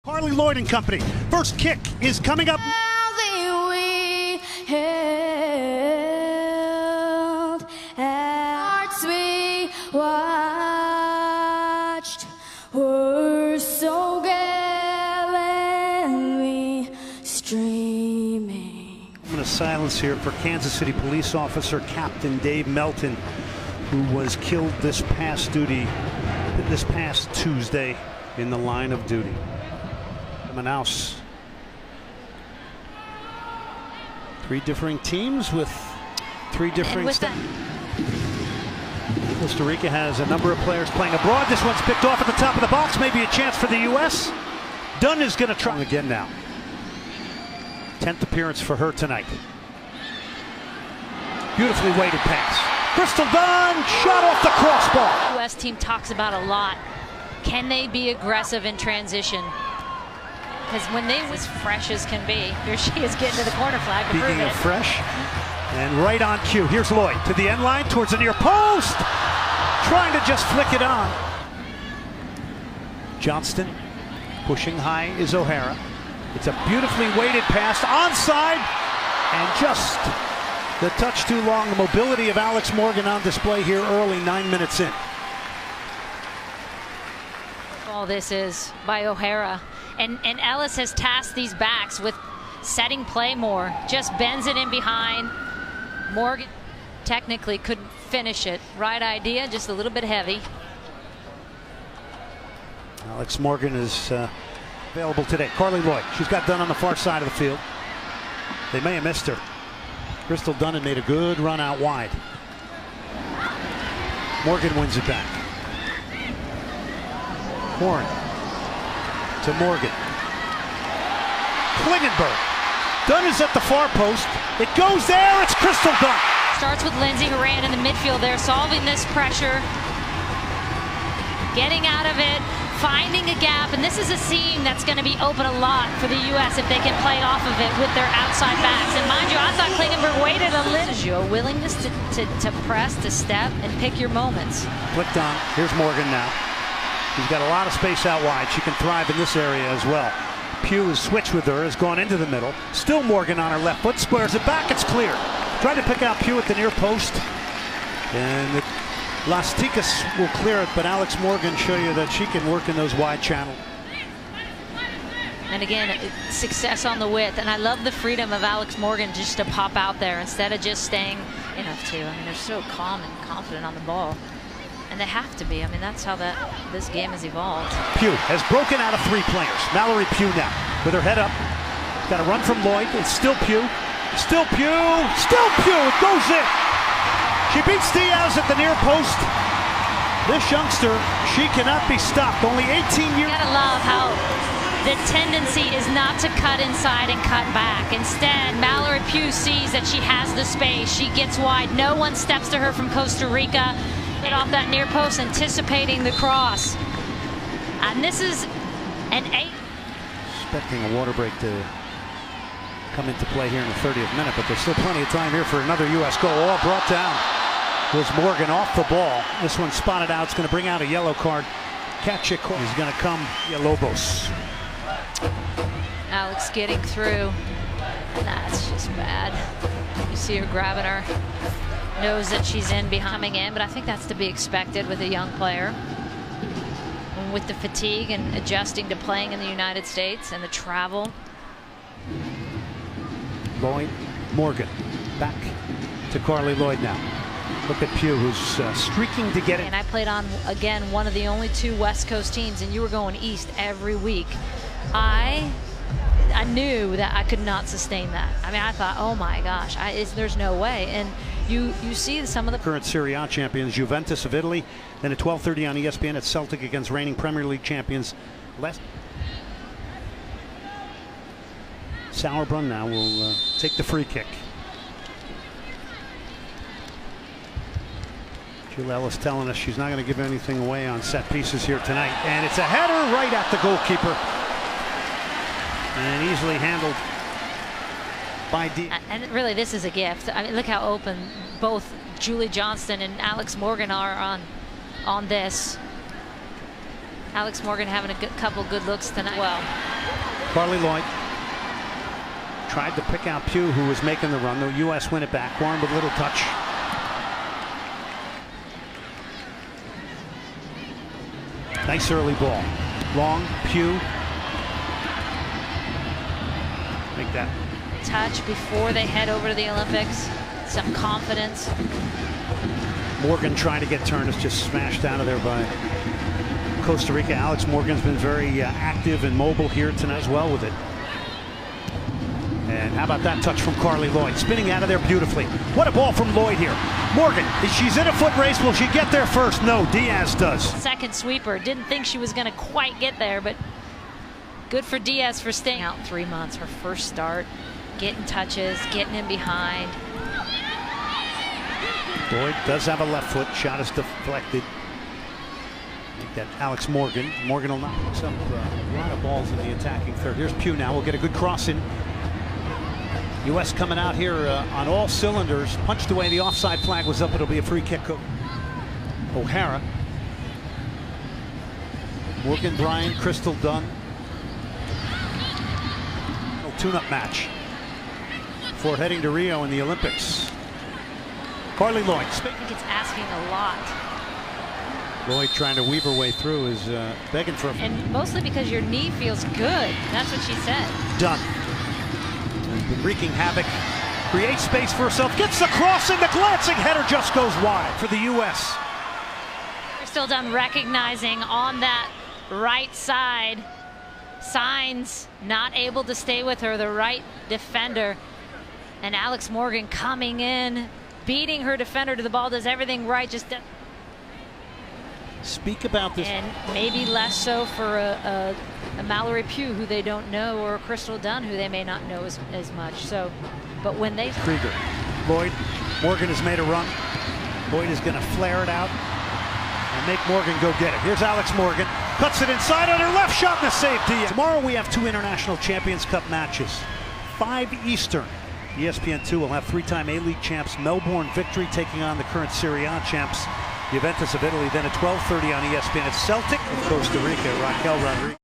Harley Lloyd and Company. First kick is coming up. We held, hearts we watched were so gallantly streaming. I'm going to silence here for Kansas City police officer Captain Dave Melton, who was killed this past Tuesday in the line of duty. Manaus. Three differing teams with three differing Costa Rica has a number of players playing abroad. This one's picked off at the top of the box. Maybe a chance for the U.S. Dunn is going to try again now. 10th appearance for her tonight. Beautifully weighted pass. Crystal Dunn shot off the crossbar. The U.S. team talks about a lot. Can they be aggressive in transition? Because when they was fresh as can be, here she is getting to the corner flag. Speaking of fresh, and right on cue. Here's Lloyd to the end line towards the near post, trying to just flick it on. Johnston pushing high is O'Hara. It's a beautifully weighted pass, onside, and just the touch too long. The mobility of Alex Morgan on display here early, 9 minutes in. All this is by O'Hara. And Ellis has tasked these backs with setting play more. Just bends it in behind. Morgan technically couldn't finish it. Right idea, just a little bit heavy. Alex Morgan is available today. Carly Lloyd, she's got Dunn on the far side of the field. They may have missed her. Crystal Dunn had made a good run out wide. Morgan wins it back. Horn to Morgan. Klingenberg. Dunn is at the far post. It goes there. It's Crystal Dunn. Starts with Lindsay Horan in the midfield there, solving this pressure. Getting out of it, finding a gap, and this is a seam that's going to be open a lot for the U.S. if they can play off of it with their outside backs. And mind you, I thought Klingenberg waited a little. A willingness to press, to step, and pick your moments. Flicked on. Here's Morgan now. She's got a lot of space out wide. She can thrive in this area as well. Pugh has switched with her, has gone into the middle. Still Morgan on her left foot, squares it back, it's clear. Tried to pick out Pugh at the near post. And Las Ticas will clear it, but Alex Morgan show you that she can work in those wide channels. And again, success on the width. And I love the freedom of Alex Morgan just to pop out there instead of just staying enough to. I mean, they're so calm and confident on the ball. And they have to be. I mean, that's how this game has evolved. Pugh has broken out of three players. Mallory Pugh now with her head up. Got a run from Lloyd. It's still Pugh. Still Pugh. Still Pugh. It goes in. She beats Diaz at the near post. This youngster, she cannot be stopped. Only 18 years. You gotta love how the tendency is not to cut inside and cut back. Instead, Mallory Pugh sees that she has the space. She gets wide. No one steps to her from Costa Rica. Off that near post, anticipating the cross. And this is an 8. Expecting a water break to come into play here in the 30th minute, but there's still plenty of time here for another U.S. goal. All brought down was Morgan off the ball. This one spotted out. It's going to bring out a yellow card. Catch it. Is going to come. Lobos. Alex getting through, and that's just bad. You see her grabbing her. Knows that she's coming in, but I think that's to be expected with a young player. And with the fatigue and adjusting to playing in the United States and the travel. Lloyd, Morgan, back to Carly Lloyd now. Look at Pugh, who's streaking to get it. And I played on, again, one of the only two West Coast teams, and you were going east every week. I knew that I could not sustain that. I mean, I thought, oh my gosh, there's no way. And you see some of the current Serie A champions, Juventus of Italy. Then at 12:30 on ESPN, it's Celtic against reigning Premier League champions. Sauerbrunn now will take the free kick. Jill Ellis telling us she's not going to give anything away on set pieces here tonight. And it's a header right at the goalkeeper. And easily handled by D. And really, this is a gift. I mean, look how open both Julie Johnston and Alex Morgan are on this. Alex Morgan having a couple good looks tonight. Well, Carly Lloyd tried to pick out Pugh, who was making the run. The U.S. win it back. Warren with a little touch. Nice early ball. Long, Pugh. Make that touch before they head over to the Olympics. Some confidence. Morgan trying to get turned, is just smashed out of there by Costa Rica. Alex Morgan's been very active and mobile here tonight as well with it. And how about that touch from Carly Lloyd? Spinning out of there beautifully. What a ball from Lloyd here. Morgan, she's in a foot race. Will she get there first? No, Diaz does. Second sweeper. Didn't think she was going to quite get there, but good for Diaz for staying out 3 months. Her first start, getting touches, getting in behind. Lloyd does have a left foot. Shot is deflected. Make that Alex Morgan. Morgan will knock up a lot of balls in the attacking third. Here's Pugh now. We'll get a good cross in. U.S. coming out here on all cylinders. Punched away. The offside flag was up. It'll be a free kick. O'Hara. Morgan Bryan, Crystal Dunn. Tune-up match for heading to Rio in the Olympics. Carly Lloyd. I think it's asking a lot. Lloyd trying to weave her way through is begging for. And mostly because your knee feels good. That's what she said. Dunn. Been wreaking havoc. Creates space for herself. Gets the cross and the glancing header just goes wide for the U.S. Still done recognizing on that right side. Signs not able to stay with her, the right defender. And Alex Morgan coming in, beating her defender to the ball, does everything right. Just speak about this. And maybe less so for a Mallory Pugh, who they don't know, or a Crystal Dunn, who they may not know as much. So, but when they... Krieger. Lloyd. Morgan has made a run. Lloyd is going to flare it out and make Morgan go get it. Here's Alex Morgan. Cuts it inside on her left shot and a save. Tomorrow we have 2 International Champions Cup matches. 5 Eastern. ESPN2 will have 3-time A-League champs Melbourne Victory taking on the current Serie A champs Juventus of Italy. Then at 12:30 on ESPN, it's Celtic of Costa Rica, Raquel Rodriguez.